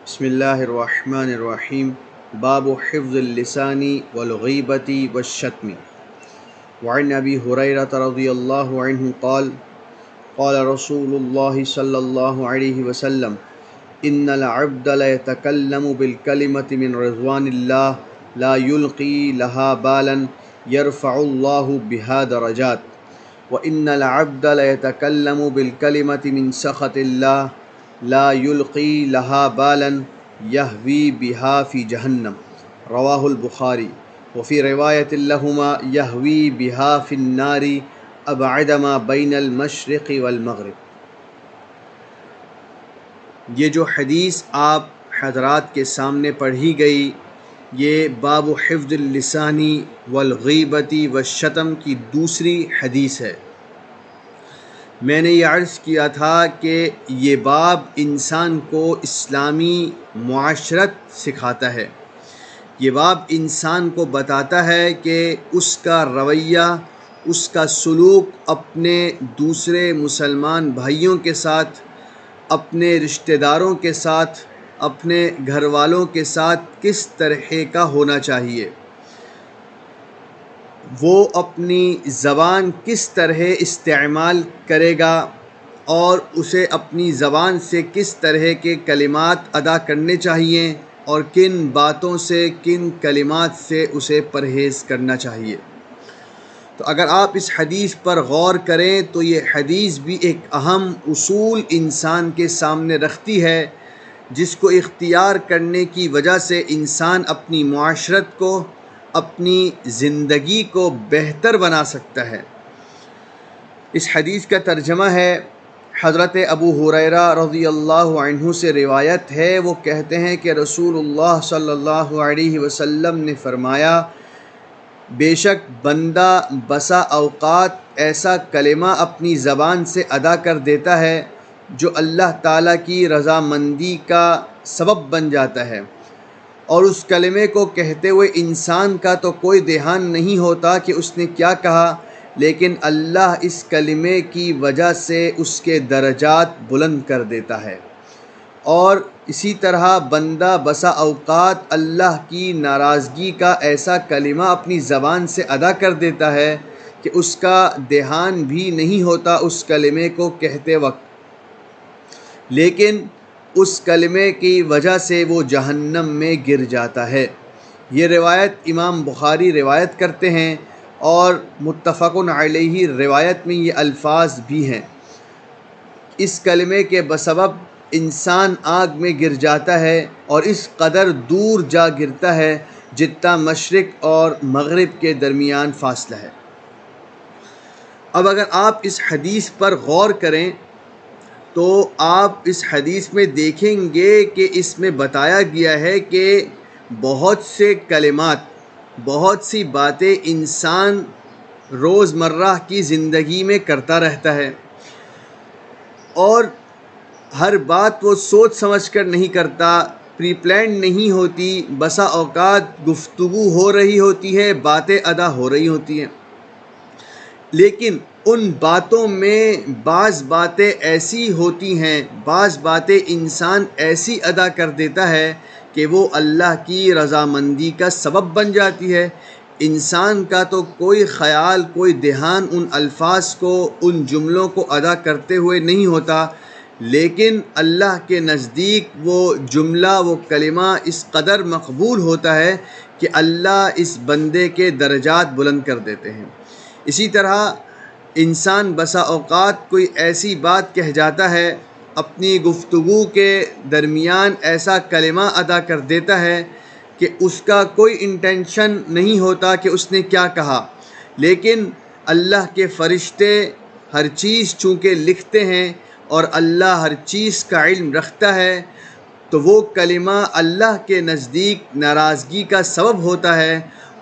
بسم اللہ الرحمن الرحیم باب حفظ اللسان والغیبة والشتم وعن ابی ہریرۃ رضی اللہ عنہ قال قال رسول اللہ صلی اللہ علیہ وسلم ان العبد ليتكلم بالكلمة من رضوان اللہ لا يلقي لها بالا يرفع اللہ بها درجات وان العبد ليتكلم بالكلمة من سخط اللہ لا يلقي لها بالا يهوي بها في جہنم رواہ البخاری وفي روایت لهما يهوي بها في النار ابعد ما بين المشرق والمغرب۔ یہ جو حدیث آپ حضرات کے سامنے پڑھی گئی یہ باب حفظ اللسان والغیبۃ والشتم کی دوسری حدیث ہے۔ میں نے یہ عرض کیا تھا کہ یہ باب انسان کو اسلامی معاشرت سکھاتا ہے۔ یہ باب انسان کو بتاتا ہے کہ اس کا رویہ، اس کا سلوک اپنے دوسرے مسلمان بھائیوں کے ساتھ، اپنے رشتہ داروں کے ساتھ، اپنے گھر والوں کے ساتھ کس طرح کا ہونا چاہیے، وہ اپنی زبان کس طرح استعمال کرے گا اور اسے اپنی زبان سے کس طرح کے کلمات ادا کرنے چاہیے اور کن باتوں سے، کن کلمات سے اسے پرہیز کرنا چاہیے۔ تو اگر آپ اس حدیث پر غور کریں تو یہ حدیث بھی ایک اہم اصول انسان کے سامنے رکھتی ہے جس کو اختیار کرنے کی وجہ سے انسان اپنی معاشرت کو، اپنی زندگی کو بہتر بنا سکتا ہے۔ اس حدیث کا ترجمہ ہے، حضرت ابو ہریرہ رضی اللہ عنہ سے روایت ہے، وہ کہتے ہیں کہ رسول اللہ صلی اللہ علیہ وسلم نے فرمایا، بے شک بندہ بسا اوقات ایسا کلمہ اپنی زبان سے ادا کر دیتا ہے جو اللہ تعالیٰ کی رضامندی کا سبب بن جاتا ہے، اور اس کلمے کو کہتے ہوئے انسان کا تو کوئی دھیان نہیں ہوتا کہ اس نے کیا کہا، لیکن اللہ اس کلمے کی وجہ سے اس کے درجات بلند کر دیتا ہے۔ اور اسی طرح بندہ بسا اوقات اللہ کی ناراضگی کا ایسا کلمہ اپنی زبان سے ادا کر دیتا ہے کہ اس کا دھیان بھی نہیں ہوتا اس کلمے کو کہتے وقت، لیکن اس کلمے کی وجہ سے وہ جہنم میں گر جاتا ہے۔ یہ روایت امام بخاری روایت کرتے ہیں اور متفق علیہ روایت میں یہ الفاظ بھی ہیں، اس کلمے کے بسبب انسان آگ میں گر جاتا ہے اور اس قدر دور جا گرتا ہے جتنا مشرق اور مغرب کے درمیان فاصلہ ہے۔ اب اگر آپ اس حدیث پر غور کریں تو آپ اس حدیث میں دیکھیں گے کہ اس میں بتایا گیا ہے کہ بہت سے کلمات، بہت سی باتیں انسان روزمرہ کی زندگی میں کرتا رہتا ہے، اور ہر بات وہ سوچ سمجھ کر نہیں کرتا، پری پلانڈ نہیں ہوتی، بسا اوقات گفتگو ہو رہی ہوتی ہے، باتیں ادا ہو رہی ہوتی ہیں، لیکن ان باتوں میں بعض باتیں ایسی ہوتی ہیں، بعض باتیں انسان ایسی ادا کر دیتا ہے کہ وہ اللہ کی رضامندی کا سبب بن جاتی ہے۔ انسان کا تو کوئی خیال، کوئی دھیان ان الفاظ کو، ان جملوں کو ادا کرتے ہوئے نہیں ہوتا، لیکن اللہ کے نزدیک وہ جملہ، وہ کلمہ اس قدر مقبول ہوتا ہے کہ اللہ اس بندے کے درجات بلند کر دیتے ہیں۔ اسی طرح انسان بسا اوقات کوئی ایسی بات کہہ جاتا ہے، اپنی گفتگو کے درمیان ایسا کلمہ ادا کر دیتا ہے کہ اس کا کوئی انٹینشن نہیں ہوتا کہ اس نے کیا کہا، لیکن اللہ کے فرشتے ہر چیز چونکہ لکھتے ہیں اور اللہ ہر چیز کا علم رکھتا ہے، تو وہ کلمہ اللہ کے نزدیک ناراضگی کا سبب ہوتا ہے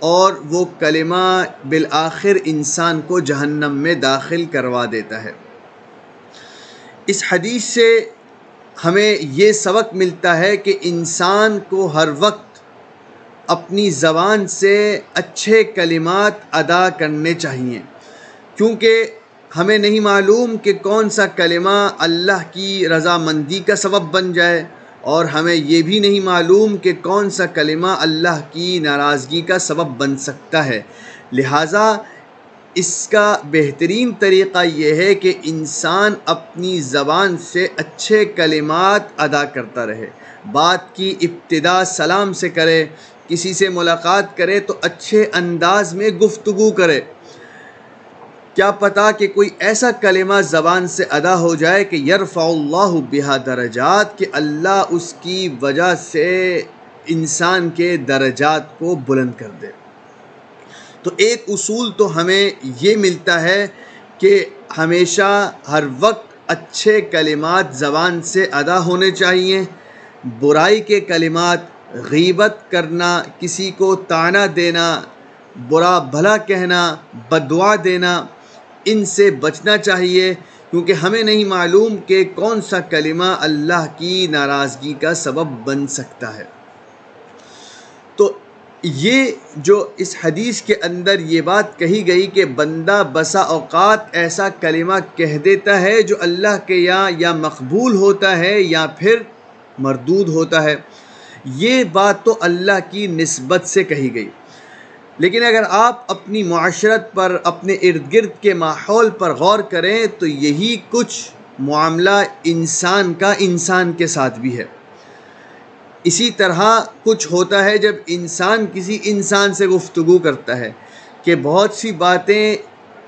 اور وہ کلمہ بالآخر انسان کو جہنم میں داخل کروا دیتا ہے۔ اس حدیث سے ہمیں یہ سبق ملتا ہے کہ انسان کو ہر وقت اپنی زبان سے اچھے کلمات ادا کرنے چاہیے، کیونکہ ہمیں نہیں معلوم کہ کون سا کلمہ اللہ کی رضامندی کا سبب بن جائے اور ہمیں یہ بھی نہیں معلوم کہ کون سا کلمہ اللہ کی ناراضگی کا سبب بن سکتا ہے۔ لہٰذا اس کا بہترین طریقہ یہ ہے کہ انسان اپنی زبان سے اچھے کلمات ادا کرتا رہے۔ بات کی ابتدا سلام سے کرے، کسی سے ملاقات کرے تو اچھے انداز میں گفتگو کرے۔ کیا پتہ کہ کوئی ایسا کلمہ زبان سے ادا ہو جائے کہ یرفع اللہ بہا درجات، کہ اللہ اس کی وجہ سے انسان کے درجات کو بلند کر دے۔ تو ایک اصول تو ہمیں یہ ملتا ہے کہ ہمیشہ ہر وقت اچھے کلمات زبان سے ادا ہونے چاہیے۔ برائی کے کلمات، غیبت کرنا، کسی کو طعنہ دینا، برا بھلا کہنا، بددعا دینا، ان سے بچنا چاہیے، کیونکہ ہمیں نہیں معلوم کہ کون سا کلمہ اللہ کی ناراضگی کا سبب بن سکتا ہے۔ تو یہ جو اس حدیث کے اندر یہ بات کہی گئی کہ بندہ بسا اوقات ایسا کلمہ کہہ دیتا ہے جو اللہ کے یہاں یا مقبول ہوتا ہے یا پھر مردود ہوتا ہے، یہ بات تو اللہ کی نسبت سے کہی گئی۔ لیکن اگر آپ اپنی معاشرت پر، اپنے ارد گرد کے ماحول پر غور کریں تو یہی کچھ معاملہ انسان کا انسان کے ساتھ بھی ہے۔ اسی طرح کچھ ہوتا ہے جب انسان کسی انسان سے گفتگو کرتا ہے کہ بہت سی باتیں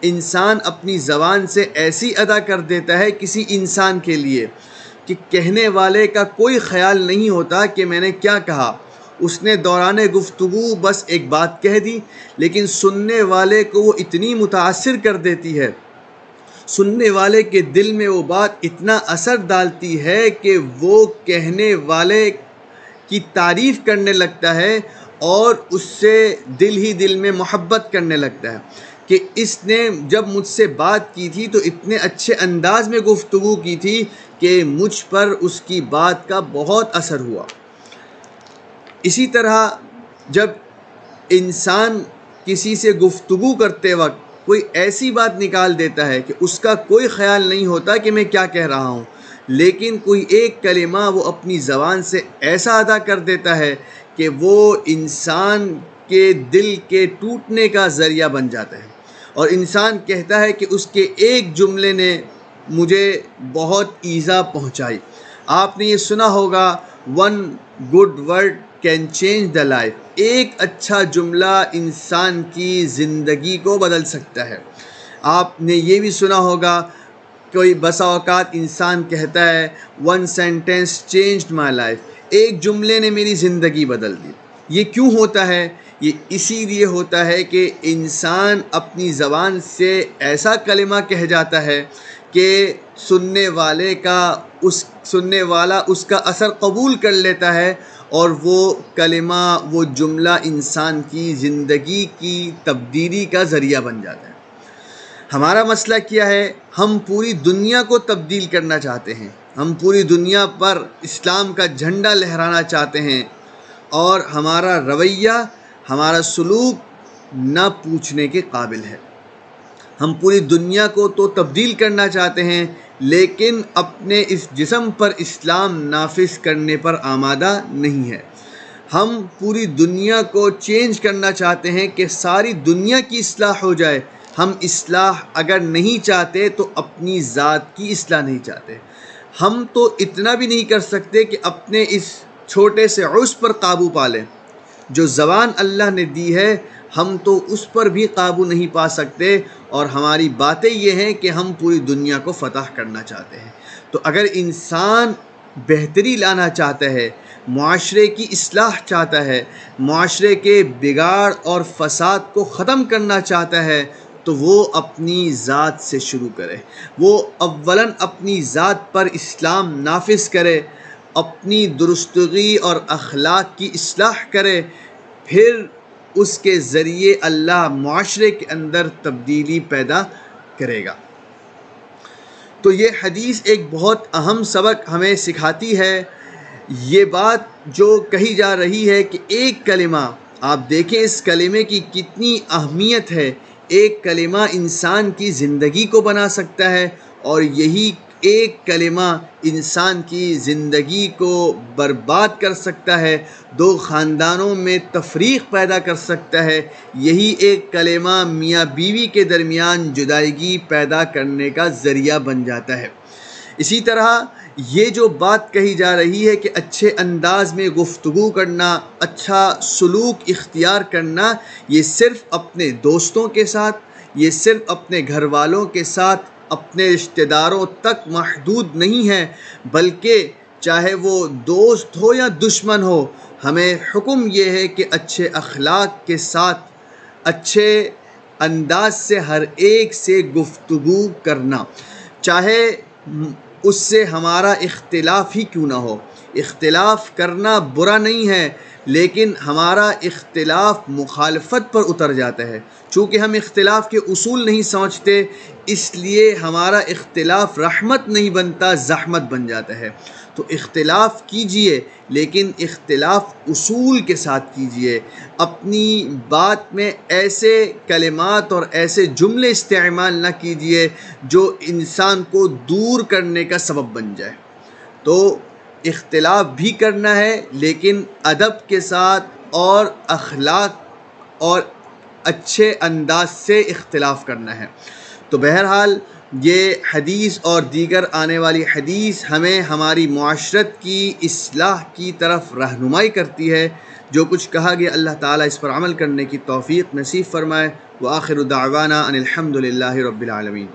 انسان اپنی زبان سے ایسی ادا کر دیتا ہے کسی انسان کے لیے کہ کہنے والے کا کوئی خیال نہیں ہوتا کہ میں نے کیا کہا۔ اس نے دوران گفتگو بس ایک بات کہہ دی، لیکن سننے والے کو وہ اتنی متاثر کر دیتی ہے، سننے والے کے دل میں وہ بات اتنا اثر ڈالتی ہے کہ وہ کہنے والے کی تعریف کرنے لگتا ہے اور اس سے دل ہی دل میں محبت کرنے لگتا ہے کہ اس نے جب مجھ سے بات کی تھی تو اتنے اچھے انداز میں گفتگو کی تھی کہ مجھ پر اس کی بات کا بہت اثر ہوا۔ اسی طرح جب انسان کسی سے گفتگو کرتے وقت کوئی ایسی بات نکال دیتا ہے کہ اس کا کوئی خیال نہیں ہوتا کہ میں کیا کہہ رہا ہوں، لیکن کوئی ایک کلمہ وہ اپنی زبان سے ایسا ادا کر دیتا ہے کہ وہ انسان کے دل کے ٹوٹنے کا ذریعہ بن جاتا ہے، اور انسان کہتا ہے کہ اس کے ایک جملے نے مجھے بہت ایذا پہنچائی۔ آپ نے یہ سنا ہوگا، one good word can change the life, ایک اچھا جملہ انسان کی زندگی کو بدل سکتا ہے۔ آپ نے یہ بھی سنا ہوگا، کوئی بسا اوقات انسان کہتا ہے one sentence changed my life, ایک جملے نے میری زندگی بدل دی۔ یہ کیوں ہوتا ہے؟ یہ اسی لیے ہوتا ہے کہ انسان اپنی زبان سے ایسا کلمہ کہہ جاتا ہے کہ سننے والا اس کا اثر قبول کر لیتا ہے، اور وہ کلمہ، وہ جملہ انسان کی زندگی کی تبدیلی کا ذریعہ بن جاتا ہے۔ ہمارا مسئلہ کیا ہے؟ ہم پوری دنیا کو تبدیل کرنا چاہتے ہیں، ہم پوری دنیا پر اسلام کا جھنڈا لہرانا چاہتے ہیں، اور ہمارا رویہ، ہمارا سلوک نہ پوچھنے کے قابل ہے۔ ہم پوری دنیا کو تو تبدیل کرنا چاہتے ہیں، لیکن اپنے اس جسم پر اسلام نافذ کرنے پر آمادہ نہیں ہے۔ ہم پوری دنیا کو چینج کرنا چاہتے ہیں کہ ساری دنیا کی اصلاح ہو جائے۔ ہم اصلاح اگر نہیں چاہتے تو اپنی ذات کی اصلاح نہیں چاہتے۔ ہم تو اتنا بھی نہیں کر سکتے کہ اپنے اس چھوٹے سے عضو پر قابو پا لیں۔ جو زبان اللہ نے دی ہے، ہم تو اس پر بھی قابو نہیں پا سکتے، اور ہماری باتیں یہ ہیں کہ ہم پوری دنیا کو فتح کرنا چاہتے ہیں۔ تو اگر انسان بہتری لانا چاہتا ہے، معاشرے کی اصلاح چاہتا ہے، معاشرے کے بگاڑ اور فساد کو ختم کرنا چاہتا ہے، تو وہ اپنی ذات سے شروع کرے۔ وہ اولاً اپنی ذات پر اسلام نافذ کرے، اپنی درستگی اور اخلاق کی اصلاح کرے، پھر اس کے ذریعے اللہ معاشرے کے اندر تبدیلی پیدا کرے گا۔ تو یہ حدیث ایک بہت اہم سبق ہمیں سکھاتی ہے۔ یہ بات جو کہی جا رہی ہے کہ ایک کلمہ، آپ دیکھیں اس کلمے کی کتنی اہمیت ہے۔ ایک کلمہ انسان کی زندگی کو بنا سکتا ہے، اور یہی ایک کلمہ انسان کی زندگی کو برباد کر سکتا ہے، دو خاندانوں میں تفریق پیدا کر سکتا ہے، یہی ایک کلمہ میاں بیوی کے درمیان جدائیگی پیدا کرنے کا ذریعہ بن جاتا ہے۔ اسی طرح یہ جو بات کہی جا رہی ہے کہ اچھے انداز میں گفتگو کرنا، اچھا سلوک اختیار کرنا، یہ صرف اپنے دوستوں کے ساتھ، یہ صرف اپنے گھر والوں کے ساتھ، اپنے رشتہ داروں تک محدود نہیں ہے، بلکہ چاہے وہ دوست ہو یا دشمن ہو، ہمیں حکم یہ ہے کہ اچھے اخلاق کے ساتھ، اچھے انداز سے ہر ایک سے گفتگو کرنا، چاہے اس سے ہمارا اختلاف ہی کیوں نہ ہو۔ اختلاف کرنا برا نہیں ہے، لیکن ہمارا اختلاف مخالفت پر اتر جاتا ہے۔ چونکہ ہم اختلاف کے اصول نہیں سمجھتے، اس لیے ہمارا اختلاف رحمت نہیں بنتا، زحمت بن جاتا ہے۔ تو اختلاف کیجئے، لیکن اختلاف اصول کے ساتھ کیجئے۔ اپنی بات میں ایسے کلمات اور ایسے جملے استعمال نہ کیجئے جو انسان کو دور کرنے کا سبب بن جائے۔ تو اختلاف بھی کرنا ہے، لیکن ادب کے ساتھ اور اخلاق اور اچھے انداز سے اختلاف کرنا ہے۔ تو بہرحال یہ حدیث اور دیگر آنے والی حدیث ہمیں ہماری معاشرت کی اصلاح کی طرف رہنمائی کرتی ہے۔ جو کچھ کہا گیا اللہ تعالیٰ اس پر عمل کرنے کی توفیق نصیب فرمائے۔ وآخر دعوانا ان الحمد للہ رب العالمین۔